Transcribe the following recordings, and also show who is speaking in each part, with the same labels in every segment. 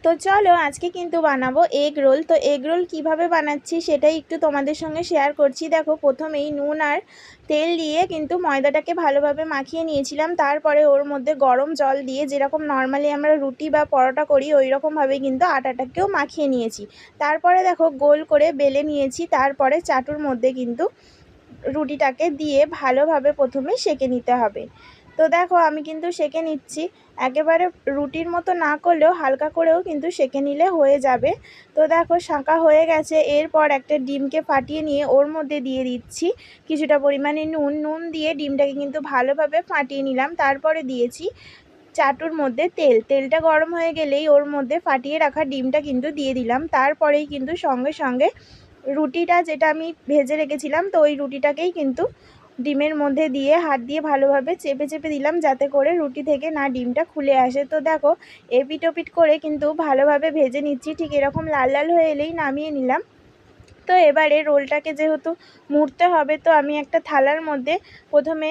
Speaker 1: তো চলো আজকে কিন্তু বানাবো এগ রোল। তো এগ রোল কীভাবে বানাচ্ছি সেটাই একটু তোমাদের সঙ্গে শেয়ার করছি। দেখো, প্রথমেই নুন আর তেল দিয়ে কিন্তু ময়দাটাকে ভালোভাবে মাখিয়ে নিয়েছিলাম। তারপরে ওর মধ্যে গরম জল দিয়ে, যেরকম নর্মালি আমরা রুটি বা পরোটা করি ওই রকমভাবে কিন্তু আটাটাকেও মাখিয়ে নিয়েছি। তারপরে দেখো গোল করে বেলে নিয়েছি। তারপরে চাটুর মধ্যে কিন্তু রুটিটাকে দিয়ে ভালোভাবে প্রথমে সেঁকে নিতে হবে। তো দেখো আমি কিন্তু সেঁকে নিচ্ছি, একেবারে রুটির মতো না করলেও হালকা করেও কিন্তু সেঁকে নিলে হয়ে যাবে। তো দেখো শাঁকা হয়ে গেছে। এরপর একটা ডিমকে ফাটিয়ে নিয়ে ওর মধ্যে দিয়ে দিচ্ছি কিছুটা পরিমাণে নুন দিয়ে ডিমটাকে কিন্তু ভালোভাবে ফাটিয়ে নিলাম। তারপরে দিয়েছি চাটুর মধ্যে তেলটা গরম হয়ে গেলেই ওর মধ্যে ফাটিয়ে রাখা ডিমটা কিন্তু দিয়ে দিলাম। তারপরেই কিন্তু সঙ্গে সঙ্গে রুটিটা যেটা আমি ভেজে রেখেছিলাম, তো ওই রুটিটাকেই কিন্তু ডিমের মধ্যে দিয়ে হাত দিয়ে ভালোভাবে চেপে দিলাম, যাতে করে রুটি থেকে না ডিমটা খুলে আসে। তো দেখো এপিট ওপিট করে কিন্তু ভালোভাবে ভেজে নিচ্ছি। ঠিক এরকম লাল লাল হয়ে এলেই নামিয়ে নিলাম। তো এবারে রোলটাকে যেহেতু মুড়তে হবে, তো আমি একটা থালার মধ্যে প্রথমে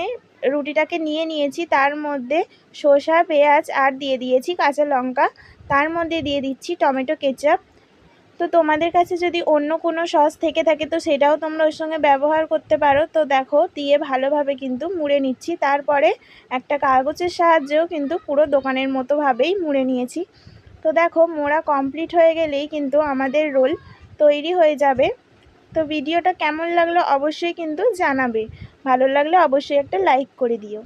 Speaker 1: রুটিটাকে নিয়ে নিয়েছি। তার মধ্যে শসা, পেঁয়াজ আর দিয়ে দিয়েছি কাঁচা লঙ্কা। তার মধ্যে দিয়ে দিচ্ছি টমেটো কেচাপ। তো তোমাদের কাছে যদি অন্য কোনো সস থেকে থাকে তো সেটাও তোমরা ওর সঙ্গে ব্যবহার করতে পারো। তো দেখো দিয়ে ভালোভাবে কিন্তু মুড়ে নিচ্ছি। তারপরে একটা কাগজের সাহায্যেও কিন্তু পুরো দোকানের মতোভাবেই মুড়ে নিয়েছি। তো দেখো মোড়া কমপ্লিট হয়ে গেলেই কিন্তু আমাদের রোল তৈরি হয়ে যাবে। তো ভিডিওটা কেমন লাগলো অবশ্যই কিন্তু জানাবে, ভালো লাগলে অবশ্যই একটা লাইক করে দিও।